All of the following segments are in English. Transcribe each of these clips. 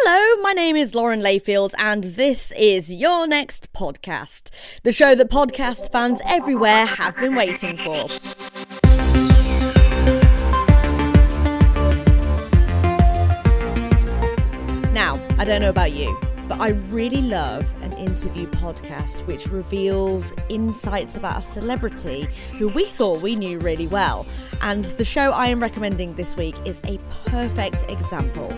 Hello, my name is Lauren Layfield, and this is Your Next Podcast, the show that podcast fans everywhere have been waiting for. Now, I don't know about you, but I really love an interview podcast which reveals insights about a celebrity who we thought we knew really well. And the show I am recommending this week is a perfect example.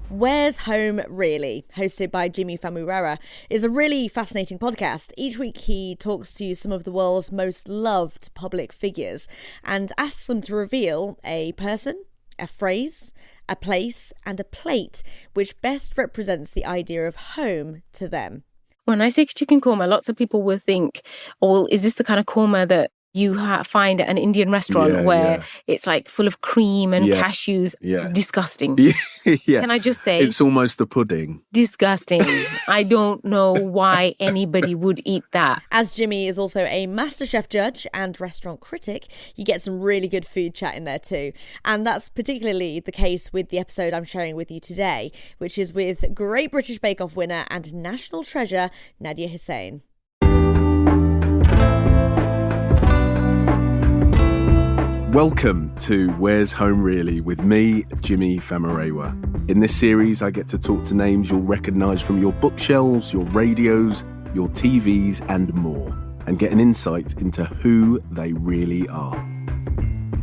Where's Home Really?, hosted by Jimi Famurewa, is a really fascinating podcast. Each week he talks to some of the world's most loved public figures and asks them to reveal a person, a phrase, a place and a plate which best represents the idea of home to them. When I say chicken korma, lots of people will think, oh, is this the kind of korma that you find at an Indian restaurant where it's like full of cream and cashews? Disgusting. Can I just say? It's almost a pudding. Disgusting. I don't know why anybody would eat that. As Jimi is also a Masterchef judge and restaurant critic, you get some really good food chat in there too. And that's particularly the case with the episode I'm sharing with you today, which is with Great British Bake Off winner and national treasure, Nadiya Hussain. Welcome to Where's Home Really with me, Jimi Famurewa. In this series, I get to talk to names you'll recognise from your bookshelves, your radios, your TVs and more, and get an insight into who they really are.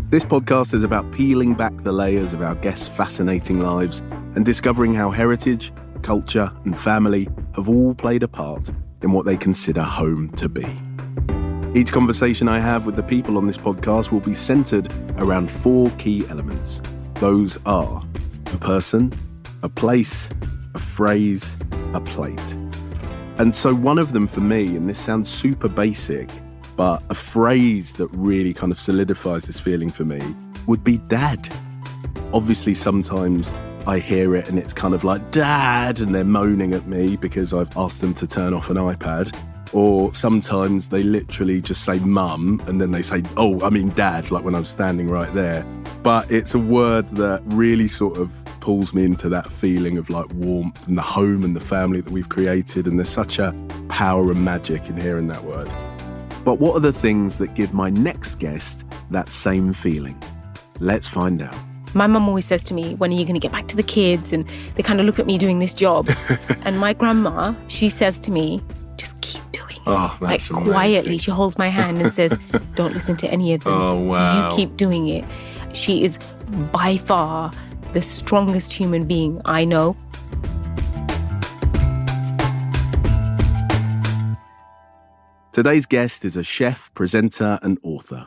This podcast is about peeling back the layers of our guests' fascinating lives and discovering how heritage, culture and family have all played a part in what they consider home to be. Each conversation I have with the people on this podcast will be centred around four key elements. Those are a person, a place, a phrase, a plate. And so one of them for me, and this sounds super basic, but a phrase that really kind of solidifies this feeling for me would be dad. Obviously, sometimes I hear it and it's kind of like, Dad, and they're moaning at me because I've asked them to turn off an iPad. Or sometimes they literally just say mum and then they say, dad, like when I'm standing right there. But it's a word that really sort of pulls me into that feeling of like warmth and the home and the family that we've created. And there's such a power and magic in hearing that word. But what are the things that give my next guest that same feeling? Let's find out. My mum always says to me, when are you going to get back to the kids? And they kind of look at me doing this job. And my grandma, she says to me, just keep doing it. Oh, that's like amazing. Quietly, she holds my hand and says, don't listen to any of them. Oh, wow. You keep doing it. She is by far the strongest human being I know. Today's guest is a chef, presenter and author.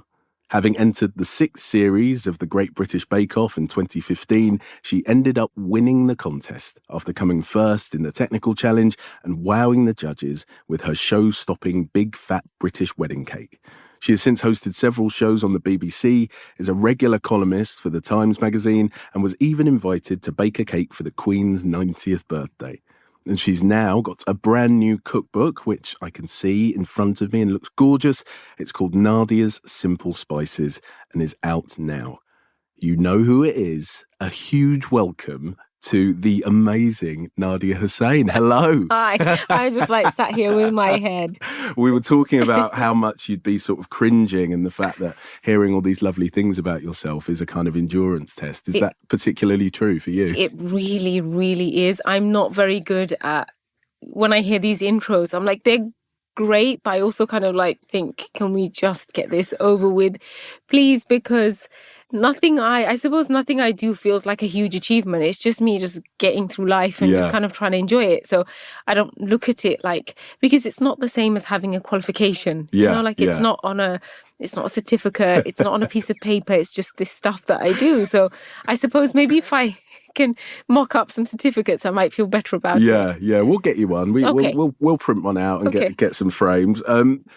Having entered the 6th series of the Great British Bake Off in 2015, she ended up winning the contest after coming first in the technical challenge and wowing the judges with her show-stopping big fat British wedding cake. She has since hosted several shows on the BBC, is a regular columnist for the Times magazine, and was even invited to bake a cake for the Queen's 90th birthday. And she's now got a brand new cookbook, which I can see in front of me and looks gorgeous. It's called Nadiya's Simple Spices and is out now. You know who it is. A huge welcome to the amazing Nadiya Hussain. Hello. Hi. I just sat here with my head. We were talking about how much you'd be sort of cringing and the fact that hearing all these lovely things about yourself is a kind of endurance test. Is that particularly true for you? It really, really is. I'm not very good at, when I hear these intros, I'm like, they're great, but I also kind of think, can we just get this over with, please? Because I suppose nothing I do feels like a huge achievement. It's just me just getting through life and just kind of trying to enjoy it. So I don't look at it because it's not the same as having a qualification. It's not on it's not a certificate. It's not on a piece of paper. It's just this stuff that I do. So I suppose maybe if I can mock up some certificates, I might feel better about it. Yeah, we'll get you one. We'll print one out and get some frames.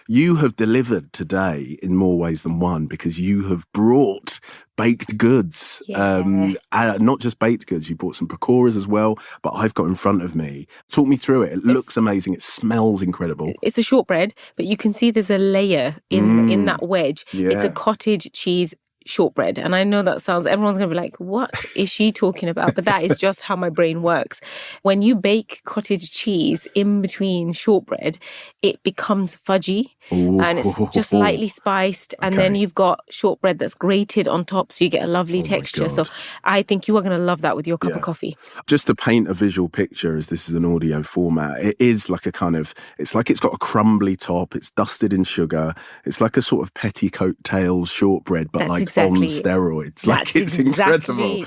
You have delivered today in more ways than one because you have brought baked goods. Not just baked goods, you brought some pakoras as well, but I've got in front of me. Talk me through it. It looks amazing. It smells incredible. It's a shortbread, but you can see there's a layer in that wedge. Yeah. It's a cottage cheese shortbread. And I know that everyone's going to be like, what is she talking about? But that is just how my brain works. When you bake cottage cheese in between shortbread, it becomes fudgy. Ooh. And it's just lightly spiced. And then you've got shortbread that's grated on top, so you get a lovely texture. So I think you are going to love that with your cup of coffee. Just to paint a visual picture, as this is an audio format, it is like it's like it's got a crumbly top, it's dusted in sugar, it's like a sort of petticoat tails shortbread, but on steroids. Like, it's incredible.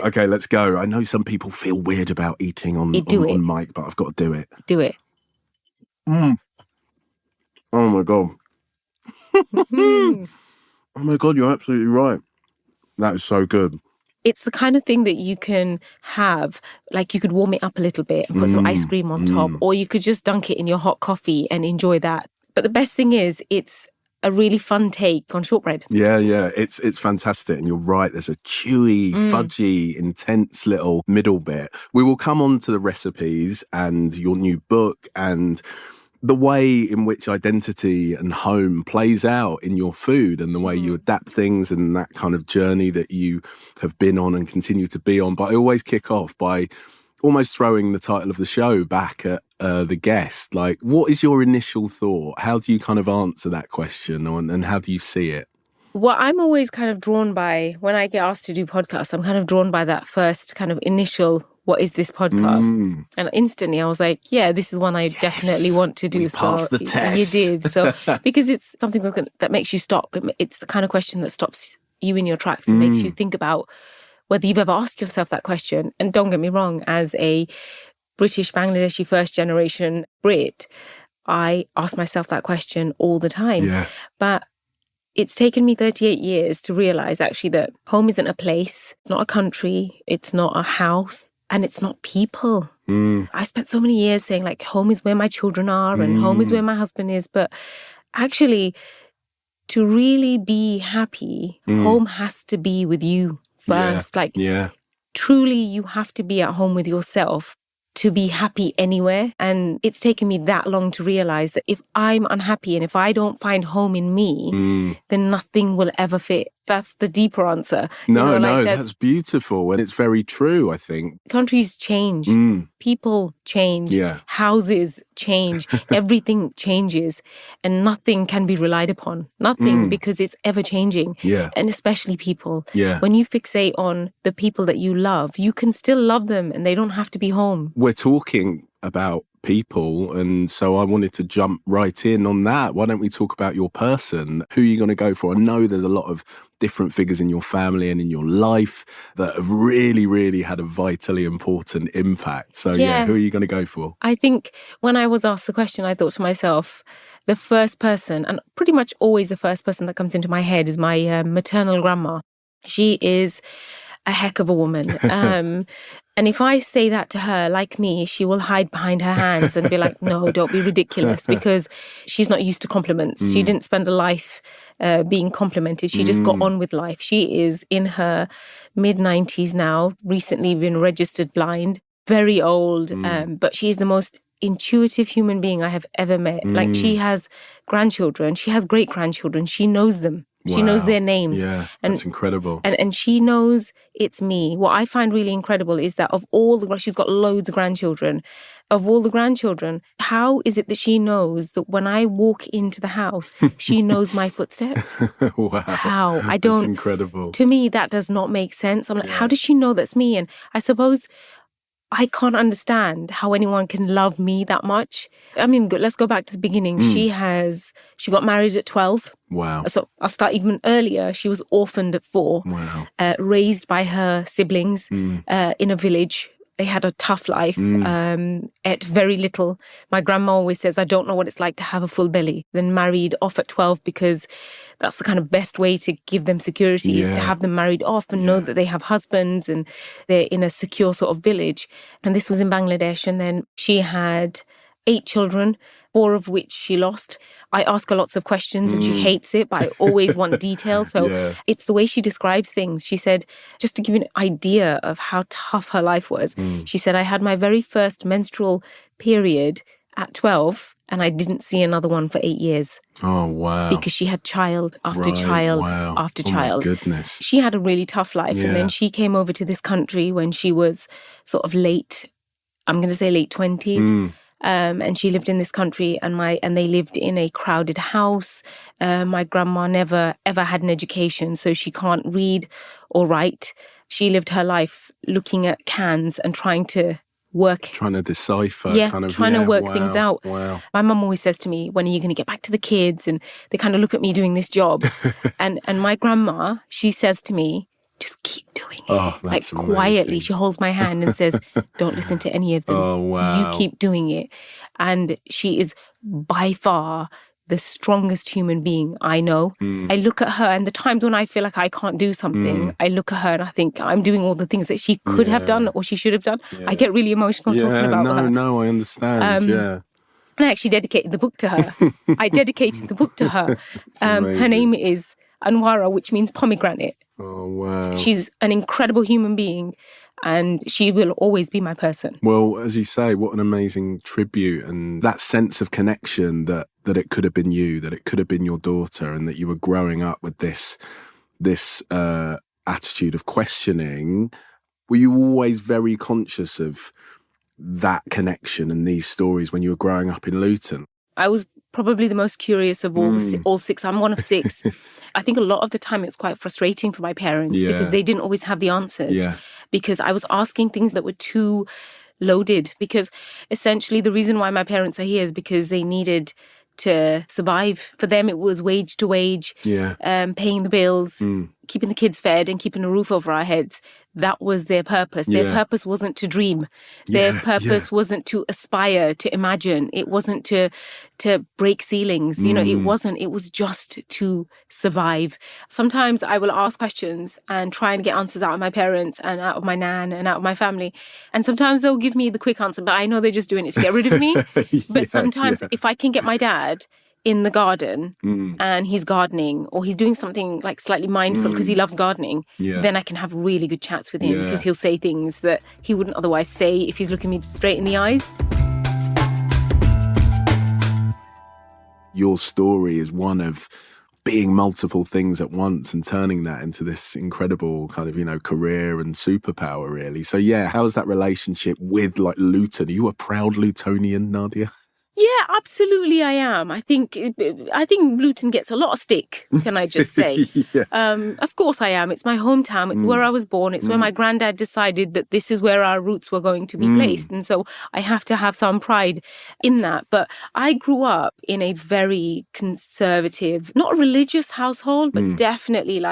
Okay, let's go. I know some people feel weird about eating on mic, but I've got to do it. Do it. Oh my God. Oh my God, you're absolutely right. That is so good. It's the kind of thing that you can have, like you could warm it up a little bit and put some ice cream on top, or you could just dunk it in your hot coffee and enjoy that. But the best thing is, it's a really fun take on shortbread. Yeah, it's fantastic. And you're right, there's a chewy, fudgy, intense little middle bit. We will come on to the recipes and your new book and the way in which identity and home plays out in your food and the way you adapt things and that kind of journey that you have been on and continue to be on. But I always kick off by almost throwing the title of the show back at the guest. Like, what is your initial thought? How do you kind of answer that question and how do you see it? Well, I'm always kind of drawn by, when I get asked to do podcasts, I'm kind of drawn by that first kind of initial, what is this podcast? And instantly I was like, yeah, this is one I definitely want to do. We passed the test. You did. So, because it's something that makes you stop. It's the kind of question that stops you in your tracks and makes you think about whether you've ever asked yourself that question. And don't get me wrong, as a British, Bangladeshi, first generation Brit, I ask myself that question all the time. Yeah. But it's taken me 38 years to realize actually that home isn't a place, it's not a country, it's not a house, and it's not people. I spent so many years saying like home is where my children are and home is where my husband is. But actually, to really be happy, home has to be with you first. Truly, you have to be at home with yourself to be happy anywhere. And it's taken me that long to realize that if I'm unhappy and if I don't find home in me, then nothing will ever fit. That's the deeper answer. That's beautiful. And it's very true, I think. Countries change. People change. Yeah. Houses change. Everything changes. And nothing can be relied upon. Nothing, because it's ever changing. Yeah. And especially people. Yeah. When you fixate on the people that you love, you can still love them and they don't have to be home. We're talking about people, and so I wanted to jump right in on that. Why don't we talk about your person? Who are you going to go for? I know there's a lot of different figures in your family and in your life that have really, really had a vitally important impact. So who are you going to go for? I think when I was asked the question, I thought to myself, the first person, and pretty much always the first person that comes into my head, is my maternal grandma. She is a heck of a woman. And if I say that to her, like me, she will hide behind her hands and be like, no, don't be ridiculous, because she's not used to compliments. She didn't spend a life being complimented. She just got on with life. She is in her mid-90s now, recently been registered blind, very old, but she is the most intuitive human being I have ever met. Like, she has grandchildren. She has great-grandchildren. She knows them. She knows their names. Yeah, that's incredible. And she knows it's me. What I find really incredible is that of all she's got loads of grandchildren. Of all the grandchildren, how is it that she knows that when I walk into the house, she knows my footsteps? Wow. How? That's incredible. To me, that does not make sense. I'm like, how does she know that's me? And I suppose I can't understand how anyone can love me that much. I mean, let's go back to the beginning. She got married at 12. Wow. So I'll start even earlier. She was orphaned at 4. Wow. Raised by her siblings in a village. They had a tough life, ate very little. My grandma always says, I don't know what it's like to have a full belly. Then married off at 12, because that's the kind of best way to give them security, is to have them married off and know that they have husbands and they're in a secure sort of village. And this was in Bangladesh. And then she had 8 children, 4 of which she lost. I ask her lots of questions and she hates it, but I always want detail. So it's the way she describes things. She said, just to give you an idea of how tough her life was, she said, I had my very first menstrual period at 12 And I didn't see another one for 8 years. Oh, wow. Because she had child after child after child. Oh, my goodness. She had a really tough life. Yeah. And then she came over to this country when she was sort of late 20s. And she lived in this country, and they lived in a crowded house. My grandma never, ever had an education, so she can't read or write. She lived her life looking at cans and trying to decipher. Trying to work things out. Wow. My mum always says to me, when are you going to get back to the kids? And they kind of look at me doing this job. and my grandma, she says to me, just keep doing it. Oh, that's like quietly, amazing. she holds my hand and says, don't listen to any of them. Oh, wow. You keep doing it. And she is by far the strongest human being I know. I look at her, and the times when I feel like I can't do something, I look at her and I think I'm doing all the things that she could have done or she should have done. I get really emotional talking about her. No, I understand. And I actually dedicated the book to her. Her name is Anwara, which means pomegranate. Oh, wow. She's an incredible human being, and she will always be my person. Well, as you say, what an amazing tribute, and that sense of connection that it could have been you, that it could have been your daughter, and that you were growing up with this attitude of questioning. Were you always very conscious of that connection and these stories when you were growing up in Luton? I was probably the most curious of all six. I'm one of six. I think a lot of the time it was quite frustrating for my parents because they didn't always have the answers. Yeah. Because I was asking things that were too loaded. Because essentially the reason why my parents are here is because they needed to survive. For them, it was wage to wage, paying the bills, keeping the kids fed and keeping a roof over our heads. That was their purpose. Their purpose wasn't to dream. Their purpose wasn't to aspire, to imagine. It wasn't to break ceilings. You know, it wasn't. It was just to survive. Sometimes I will ask questions and try and get answers out of my parents and out of my nan and out of my family. And sometimes they'll give me the quick answer, but I know they're just doing it to get rid of me. But sometimes if I can get my dad in the garden and he's gardening or he's doing something like slightly mindful because he loves gardening, then I can have really good chats with him because he'll say things that he wouldn't otherwise say if he's looking me straight in the eyes. Your story is one of being multiple things at once and turning that into this incredible kind of, career and superpower, really. So, how's that relationship with Luton? Are you a proud Lutonian, Nadia? Yeah, absolutely I am. I think Luton gets a lot of stick, can I just say. Of course I am. It's my hometown. It's where I was born. It's where my granddad decided that this is where our roots were going to be placed. And so I have to have some pride in that. But I grew up in a very conservative, not a religious household, but definitely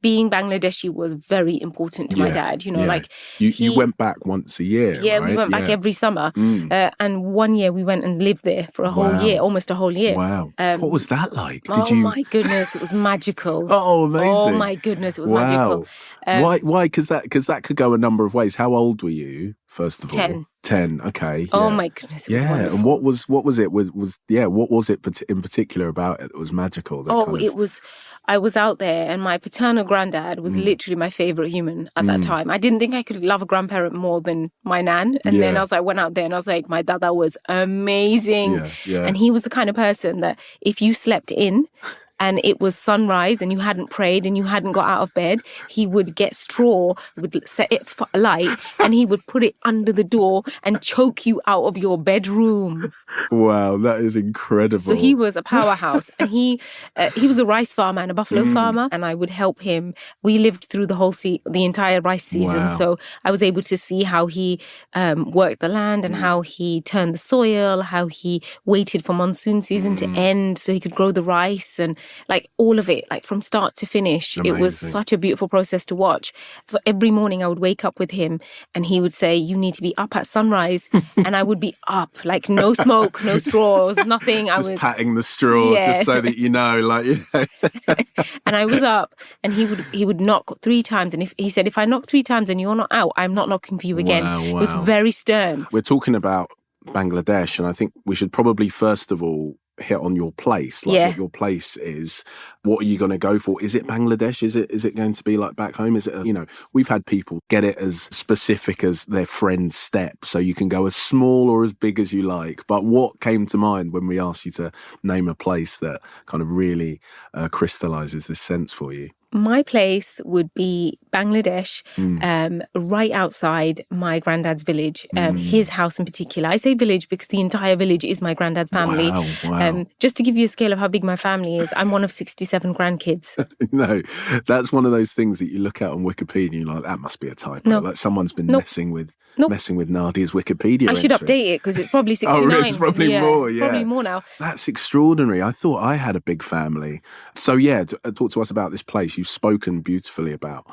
being Bangladeshi was very important to my dad. You went back once a year, right? We We went back every summer. And one year we went and lived there for a whole year, almost a whole year. Wow. What was that like? My goodness, it was magical. Oh, amazing. Oh my goodness, it was magical. Why? Because that could go a number of ways. How old were you, first of all? 10. 10, okay. Oh my goodness, it was wonderful. And what was it? What was it in particular about it that was magical? I was out there, and my paternal granddad was literally my favourite human at that time. I didn't think I could love a grandparent more than my nan. And then I went out there and I was like, my dada was amazing. And he was the kind of person that if you slept in and it was sunrise and you hadn't prayed and you hadn't got out of bed, he would get straw, would set it alight, and he would put it under the door and choke you out of your bedroom. Wow, that is incredible. So he was a powerhouse, and he was a rice farmer and a buffalo farmer, and I would help him. We lived through the entire rice season, so I was able to see how he worked the land and how he turned the soil, how he waited for monsoon season to end so he could grow the rice, and all of it, from start to finish. Amazing. It was such a beautiful process to watch. So every morning I would wake up with him and he would say, you need to be up at sunrise. And I would be up, no smoke, no straws, nothing. I was patting the straw just so that And I was up, and he would knock 3 times. And he said, if I knock 3 times and you're not out, I'm not knocking for you again. Wow. It was very stern. We're talking about Bangladesh, and I think we should probably first of all hit on your place, like what your place is. What are you going to go for? Is it Bangladesh? Is it going to be like back home? Is it, we've had people get it as specific as their friend's step. So you can go as small or as big as you like. But what came to mind when we asked you to name a place that kind of really crystallizes this sense for you? My place would be Bangladesh, right outside my granddad's village, his house in particular. I say village because the entire village is my granddad's family. Wow. Just to give you a scale of how big my family is, I'm one of 67 grandkids. No, that's one of those things that you look at on Wikipedia and you're like, that must be a typo. No. Like someone's been messing with Nadia's Wikipedia I should entry. update it because it's probably 69. Oh, it's probably more, yeah. Probably more now. That's extraordinary. I thought I had a big family. So yeah, talk to us about this place. You've spoken beautifully about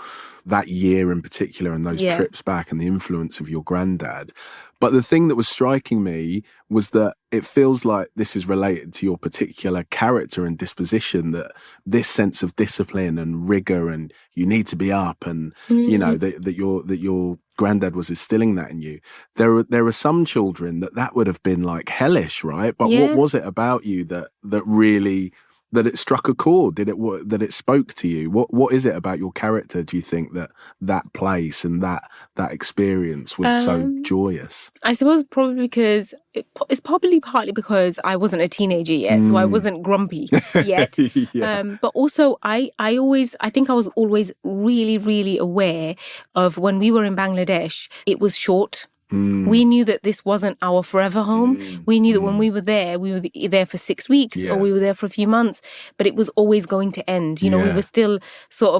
that year in particular and those trips back and the influence of your granddad. But the thing that was striking me was that it feels like this is related to your particular character and disposition, that this sense of discipline and rigor and you need to be up and, that your granddad was instilling that in you. There are some children that would have been like hellish, right? But what was it about you that really... that it struck a chord? That it spoke to you? What is it about your character, do you think, that place and that experience was so joyous? I suppose probably because it's probably partly because I wasn't a teenager yet, so I wasn't grumpy yet. But also I think I was always really, really aware of when we were in Bangladesh, it was short. We knew that this wasn't our forever home. We knew that when we were there for 6 weeks or we were there for a few months, but it was always going to end. We were still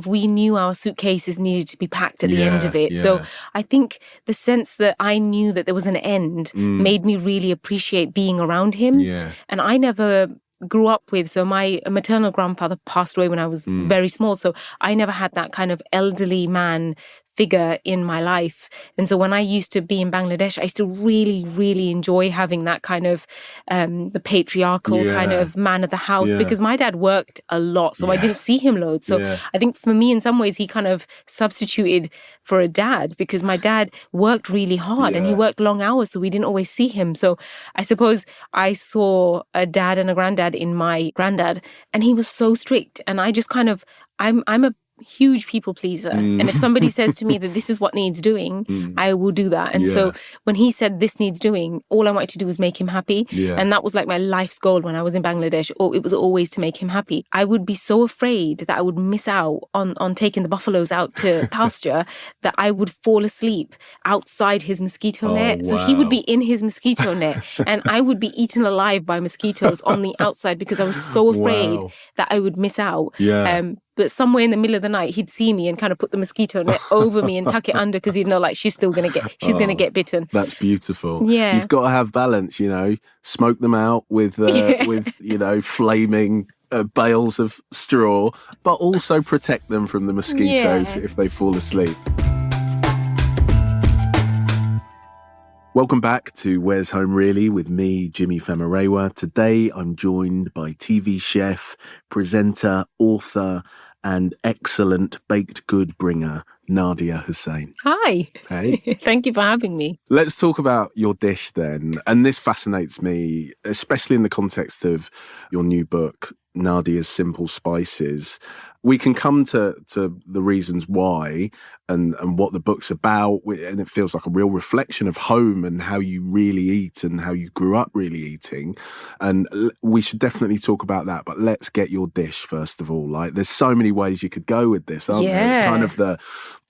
we knew our suitcases needed to be packed at the end of it. So I think the sense that I knew that there was an end made me really appreciate being around him. And I never grew up with, so my maternal grandfather passed away when I was very small. So I never had that kind of elderly man figure in my life. And so when I used to be in Bangladesh, I used to really, really enjoy having that kind of the patriarchal kind of man of the house because my dad worked a lot, so I didn't see him loads. So I think for me, in some ways, he kind of substituted for a dad because my dad worked really hard and he worked long hours, so we didn't always see him. So I suppose I saw a dad and a granddad in my granddad, and he was so strict. And I just kind of, I'm a huge people pleaser, and if somebody says to me that this is what needs doing, I will do that. And so when he said this needs doing, all I wanted to do was make him happy, and that was like my life's goal when I was in Bangladesh. Or it was always to make him happy. I would be so afraid that I would miss out on taking the buffaloes out to pasture that I would fall asleep outside his mosquito net. So he would be in his mosquito net and I would be eaten alive by mosquitoes on the outside because I was so afraid that I would miss out. But somewhere in the middle of the night, he'd see me and kind of put the mosquito net over me and tuck it under because he'd know like she's gonna get bitten. That's beautiful. Yeah, you've got to have balance. Smoke them out with flaming bales of straw, but also protect them from the mosquitoes if they fall asleep. Welcome back to Where's Home Really with me, Jimi Famurewa. Today I'm joined by TV chef, presenter, author and excellent baked good bringer, Nadia Hussain. Hi. Hey. Thank you for having me. Let's talk about your dish then. And this fascinates me, especially in the context of your new book, Nadia's Simple Spices. We can come to the reasons why and what the book's about, and it feels like a real reflection of home and how you really eat and how you grew up really eating. And we should definitely talk about that. But let's get your dish first of all. Like, there's so many ways you could go with this, aren't there? It's kind of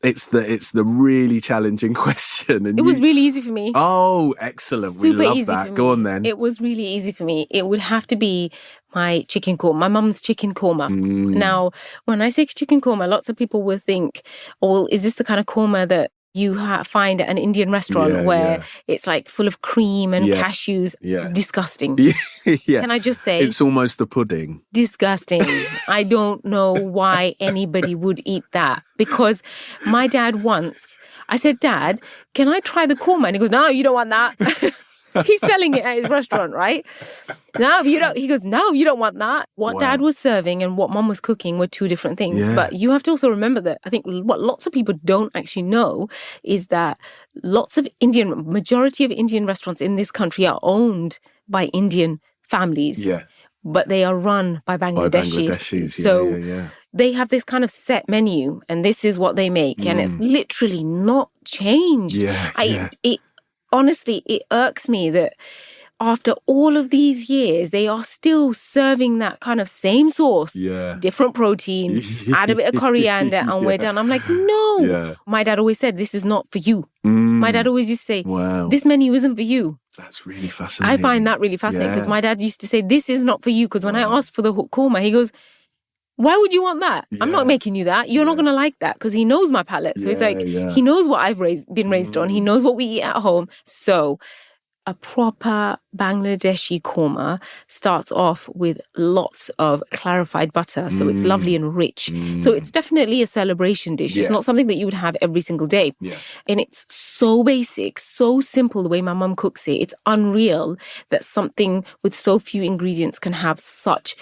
it's the really challenging question. And it was really easy for me. Oh, excellent. Super we love easy that. for me. Go on then. It was really easy for me. It would have to be my chicken korma, my mum's chicken korma. Now, when I say chicken korma, lots of people will think, oh, is this the kind of korma that you find at an Indian restaurant where it's like full of cream and cashews? Disgusting. Can I just say? It's almost a pudding. Disgusting. I don't know why anybody would eat that. Because my dad once, I said, Dad, can I try the korma? And he goes, no, you don't want that. He's selling it at his restaurant, right? No, you don't. He goes, no, you don't want that. What Dad was serving and what Mum was cooking were two different things. But you have to also remember that I think what lots of people don't actually know is that majority of Indian restaurants in this country are owned by Indian families. but they are run by Bangladeshis. So they have this kind of set menu, and this is what they make, and it's literally not changed. It honestly, it irks me that after all of these years, they are still serving that kind of same sauce, different protein, add a bit of coriander, and we're done. I'm like, no. My dad always said, this is not for you. My dad always used to say, this menu isn't for you. That's really fascinating. I find that really fascinating because my dad used to say, this is not for you. Because when I asked for the korma, he goes, why would you want that? I'm not making you that. You're not going to like that, because he knows my palate. So he's like, he knows what I've been raised on. He knows what we eat at home. So a proper Bangladeshi korma starts off with lots of clarified butter. So it's lovely and rich. So it's definitely a celebration dish. It's not something that you would have every single day. And it's so basic, so simple the way my mum cooks it. It's unreal that something with so few ingredients can have such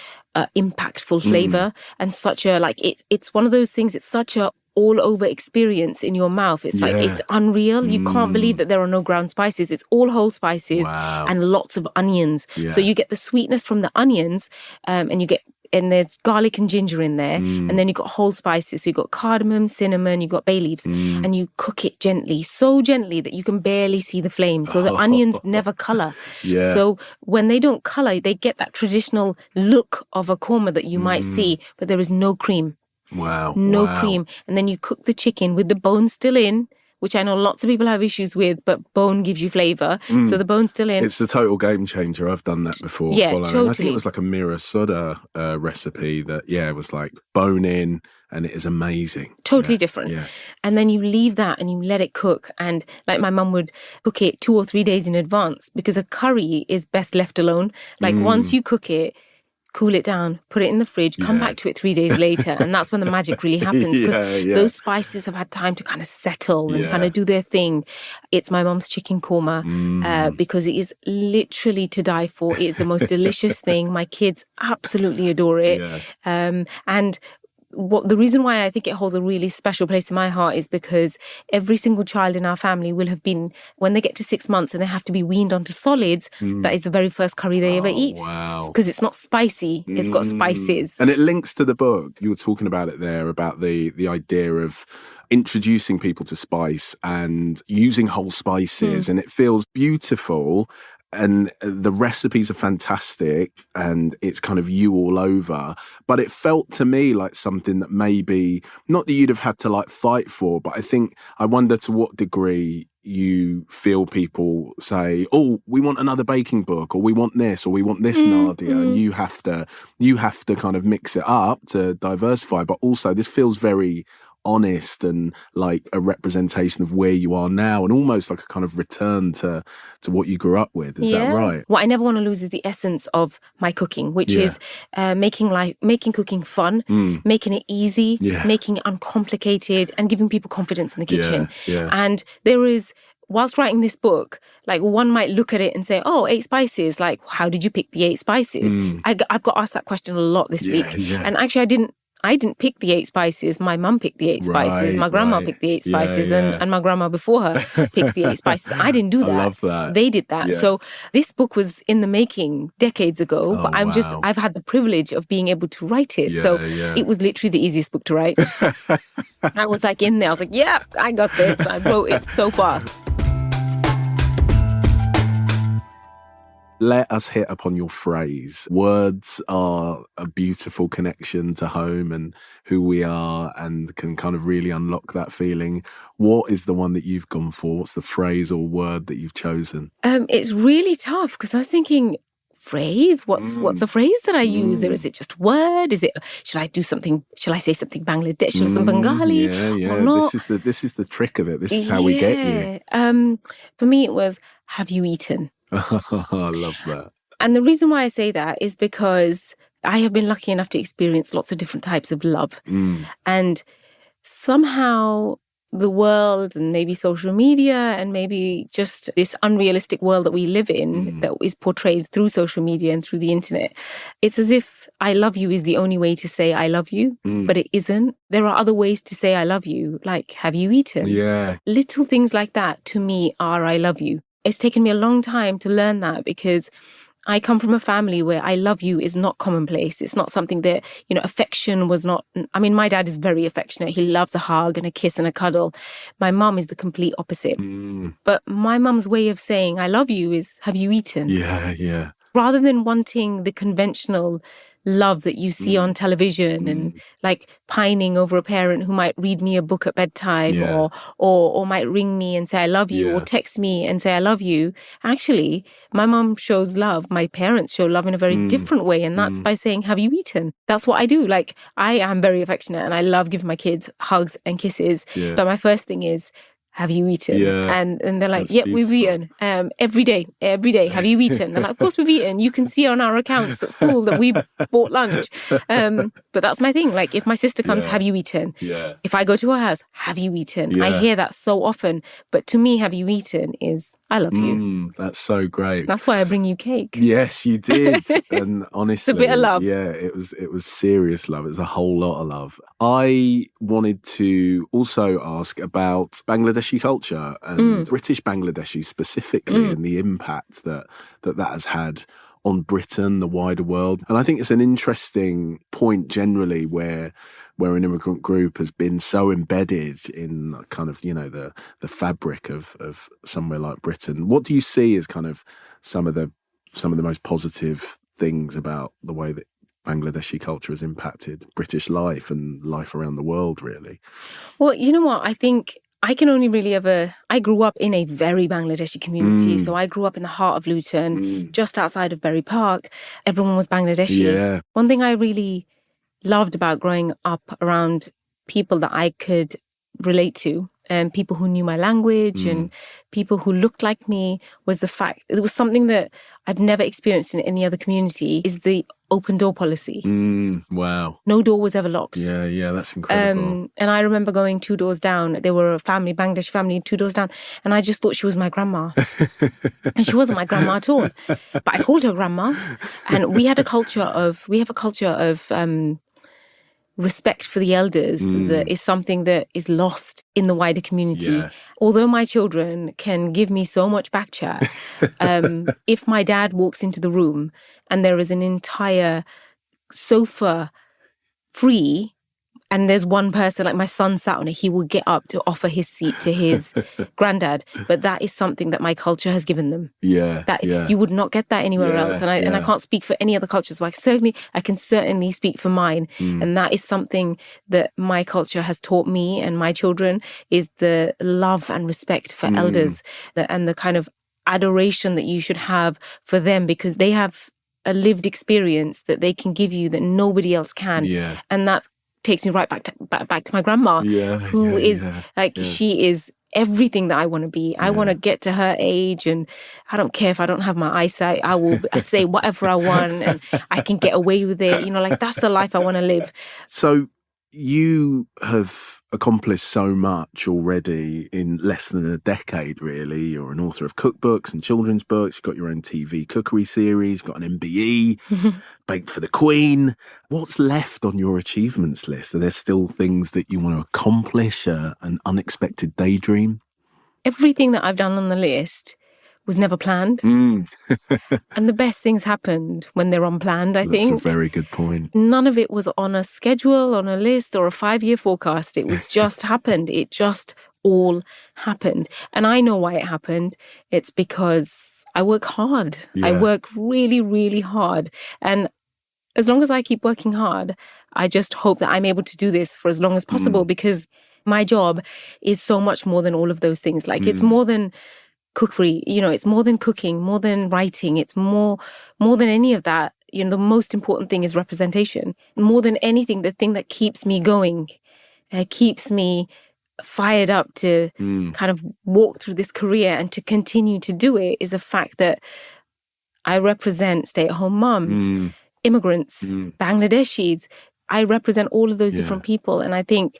impactful flavor and such a, like, it's one of those things, it's such a all over experience in your mouth. It's like, it's unreal. You can't believe that there are no ground spices. It's all whole spices and lots of onions. So you get the sweetness from the onions, and there's garlic and ginger in there. And then you've got whole spices. So you've got cardamom, cinnamon, you've got bay leaves. And you cook it gently, so gently that you can barely see the flame. So the onions never colour. So when they don't colour, they get that traditional look of a korma that you might see, but there is no cream. No cream. And then you cook the chicken with the bone still in, which I know lots of people have issues with, but bone gives you flavour. So the bone's still in. It's a total game changer. I've done that before. Yeah, totally. I think it was like a Mira Soda recipe that, it was like bone in, and it is amazing. Totally different. And then you leave that and you let it cook. And like my mum would cook it 2 or 3 days in advance, because a curry is best left alone. Like once you cook it, cool it down, put it in the fridge, come back to it 3 days later. And that's when the magic really happens, because those spices have had time to kind of settle and kind of do their thing. It's my mum's chicken korma because it is literally to die for. It is the most delicious thing. My kids absolutely adore it. And the reason why I think it holds a really special place in my heart is because every single child in our family will have been, when they get to 6 months and they have to be weaned onto solids, that is the very first curry they ever eat. Because it's not spicy, it's got spices. And it links to the book. You were talking about it there, about the idea of introducing people to spice and using whole spices, and it feels beautiful. And the recipes are fantastic, and it's kind of you all over. But it felt to me like something that maybe, not that you'd have had to like fight for, but I wonder to what degree you feel people say, oh, we want another baking book, or we want this, or we want this, Nadia. And you have to kind of mix it up to diversify. But also this feels very honest and like a representation of where you are now, and almost like a kind of return to what you grew up with. Is that right? What I never want to lose is the essence of my cooking, which is making cooking fun, making it easy, making it uncomplicated, and giving people confidence in the kitchen. And there is, whilst writing this book, like one might look at it and say, oh, 8 spices, like how did you pick the 8 spices? I've got asked that question a lot this week. And actually I didn't pick the 8 spices. My mum picked the 8 spices. My grandma picked the 8 spices. And my grandma before her picked the 8 spices. I didn't do that. I love that. They did that. So this book was in the making decades ago, but I've had the privilege of being able to write it. It was literally the easiest book to write. I was like in there. I was like, yeah, I got this. I wrote it so fast. Let us hit upon your phrase. Words are a beautiful connection to home and who we are, and can kind of really unlock that feeling. What is the one that you've gone for? What's the phrase or word that you've chosen? It's really tough, because I was thinking, phrase? What's a phrase that I use? Or is it just word? Shall I say something Bangladeshi or some Bengali? Or not? This is the trick of it. This is how we get you. For me, it was, have you eaten? I love that. And the reason why I say that is because I have been lucky enough to experience lots of different types of love. And somehow the world, and maybe social media, and maybe just this unrealistic world that we live in that is portrayed through social media and through the internet, it's as if I love you is the only way to say I love you, but it isn't. There are other ways to say I love you, like, have you eaten? Little things like that to me are I love you. It's taken me a long time to learn that, because I come from a family where I love you is not commonplace. It's not something that, affection was not. I mean, my dad is very affectionate. He loves a hug and a kiss and a cuddle. My mum is the complete opposite. But my mum's way of saying I love you is, have you eaten? Yeah. Rather than wanting the conventional love that you see on television and like pining over a parent who might read me a book at bedtime or might ring me and say I love you or text me and say I love you. Actually, my mum shows love. My parents show love in a very different way, and that's by saying, have you eaten? That's what I do. Like, I am very affectionate and I love giving my kids hugs and kisses. But my first thing is, have you eaten? And they're like, yep, we've eaten. Every day. Have you eaten? And like, of course we've eaten. You can see on our accounts at school that we bought lunch. But that's my thing. Like, if my sister comes, have you eaten? If I go to her house, have you eaten? I hear that so often. But to me, have you eaten is, I love you. That's so great. That's why I bring you cake. Yes, you did. And honestly, it's a bit of love. Yeah, it was serious love. It was a whole lot of love. I wanted to also ask about Bangladeshi culture and British Bangladeshi specifically, and the impact that has had on Britain, the wider world. And I think it's an interesting point generally where an immigrant group has been so embedded in kind of, the fabric of somewhere like Britain. What do you see as kind of some of the most positive things about the way that Bangladeshi culture has impacted British life and life around the world, really? Well, you know what? I think I can only really I grew up in a very Bangladeshi community. So I grew up in the heart of Luton, just outside of Bury Park. Everyone was Bangladeshi. Yeah. One thing I really loved about growing up around people that I could relate to, and people who knew my language and people who looked like me, was the fact it was something that I've never experienced in any other community, is the open door policy. Wow. No door was ever locked. Yeah, that's incredible. And I remember going 2 doors down. They were a family, Bangladeshi family, 2 doors down. And I just thought she was my grandma. And she wasn't my grandma at all. But I called her grandma. And we have a culture of respect for the elders that is something that is lost in the wider community. Yeah. Although my children can give me so much back chat, if my dad walks into the room and there is an entire sofa free and there's one person, like my son sat on it, he will get up to offer his seat to his granddad. But that is something that my culture has given them. You would not get that anywhere else. And I can't speak for any other cultures. So I can certainly speak for mine. And that is something that my culture has taught me and my children, is the love and respect for elders and the kind of adoration that you should have for them, because they have a lived experience that they can give you that nobody else can. And that takes me right back to my grandma, who is she is everything that I want to be. I want to get to her age, and I don't care if I don't have my eyesight. I will say whatever I want, and I can get away with it. That's the life I want to live. So you have accomplished so much already in less than a decade, really. You're an author of cookbooks and children's books. You've got your own TV cookery series, got an MBE, baked for the Queen. What's left on your achievements list? Are there still things that you want to accomplish, an unexpected daydream? Everything that I've done on the list was never planned. And the best things happened when they're unplanned, I think. That's a very good point. None of it was on a schedule, on a list, or a 5-year forecast. It was just happened. It just all happened. And I know why it happened. It's because I work hard. I work really, really hard. And as long as I keep working hard, I just hope that I'm able to do this for as long as possible, because my job is so much more than all of those things. Like, it's more than cookery, it's more than cooking, more than writing. It's more than any of that. The most important thing is representation. More than anything, the thing that keeps me going, keeps me fired up to kind of walk through this career and to continue to do it, is the fact that I represent stay-at-home mums, immigrants, Bangladeshis. I represent all of those different people. And I think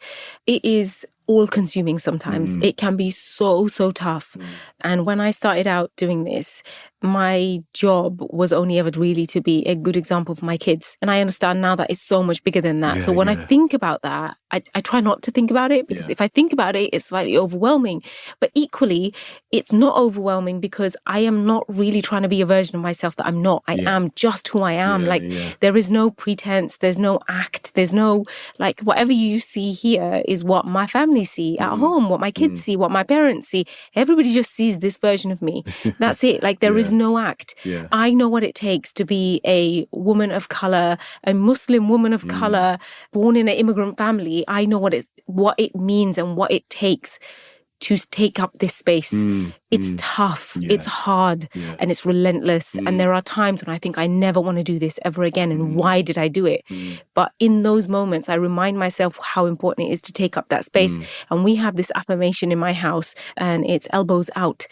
it is all-consuming sometimes. It can be so, so tough. And when I started out doing this, my job was only ever really to be a good example for my kids. And I understand now that it's so much bigger than that. So when I think about that, I try not to think about it, because if I think about it, it's slightly overwhelming. But equally, it's not overwhelming because I am not really trying to be a version of myself that I'm not. I am just who I am. There is no pretense. There's no act. There's no, whatever you see here is what my family see at home, what my kids see, what my parents see. Everybody just sees this version of me. That's it. There is no act. I know what it takes to be a woman of color, a Muslim woman of color, born in an immigrant family. I know what it means and what it takes to take up this space. It's tough, it's hard, and it's relentless. And there are times when I think I never want to do this ever again. And why did I do it? But in those moments, I remind myself how important it is to take up that space. And we have this affirmation in my house, and it's elbows out.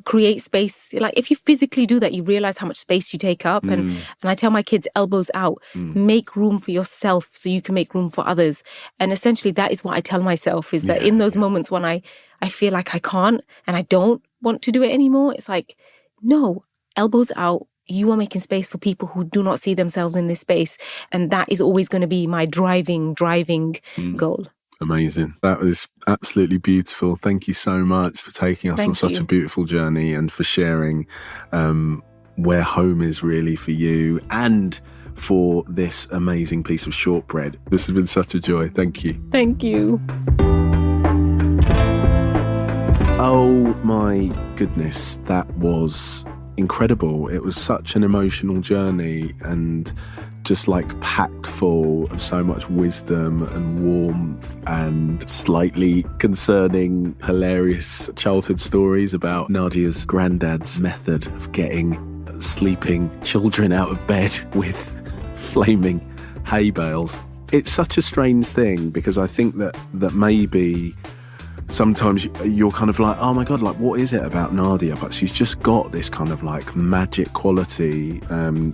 Create space. If you physically do that, you realize how much space you take up. And I tell my kids, elbows out. Make room for yourself so you can make room for others. And essentially, that is what I tell myself, is that in those moments when I feel like I can't and I don't want to do it anymore, it's no, elbows out. You are making space for people who do not see themselves in this space. And that is always going to be my driving goal. Amazing. That was absolutely beautiful. Thank you so much for taking us on such a beautiful journey, and for sharing where home is really for you, and for this amazing piece of shortbread. This has been such a joy. Thank you. Thank you. Oh my goodness, that was incredible. It was such an emotional journey, and just packed full of so much wisdom and warmth, and slightly concerning, hilarious childhood stories about Nadia's granddad's method of getting sleeping children out of bed with flaming hay bales. It's such a strange thing, because I think that maybe sometimes you're kind of oh my God, what is it about Nadia? But she's just got this kind of magic quality.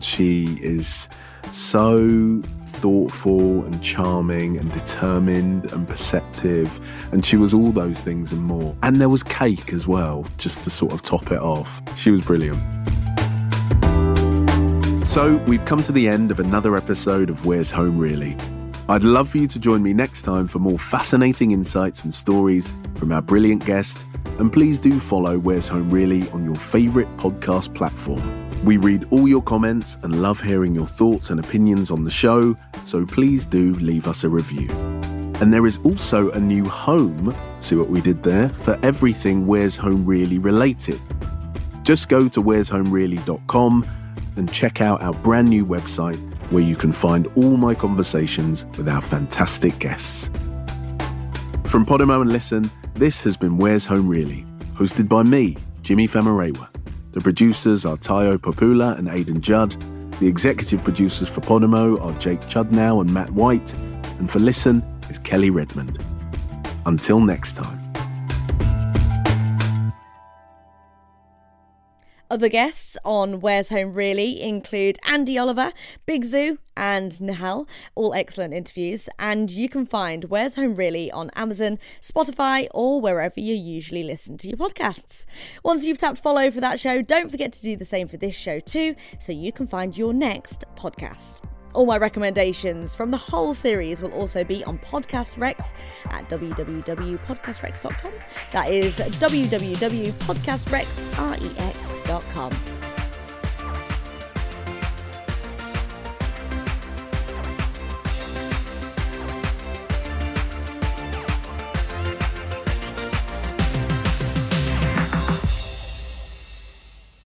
She is so thoughtful and charming and determined and perceptive. And she was all those things and more. And there was cake as well, just to sort of top it off. She was brilliant. So we've come to the end of another episode of Where's Home Really? I'd love for you to join me next time for more fascinating insights and stories from our brilliant guest. And please do follow Where's Home Really on your favourite podcast platform. We read all your comments and love hearing your thoughts and opinions on the show, so please do leave us a review. And there is also a new home, see what we did there, for everything Where's Home Really related. Just go to where'shomereally.com and check out our brand new website, where you can find all my conversations with our fantastic guests. From Podimo and Listen, this has been Where's Home Really, hosted by me, Jimi Famurewa. The producers are Tayo Popula and Aidan Judd. The executive producers for Podimo are Jake Chudnow and Matt White. And for Listen is Kelly Redmond. Until next time. Other guests on Where's Home Really include Andy Oliver, Big Zoo and Nihal, all excellent interviews. And you can find Where's Home Really on Amazon, Spotify or wherever you usually listen to your podcasts. Once you've tapped follow for that show, don't forget to do the same for this show too, so you can find your next podcast. All my recommendations from the whole series will also be on Podcast Rex at www.podcastrex.com. That is www.podcastrex.com.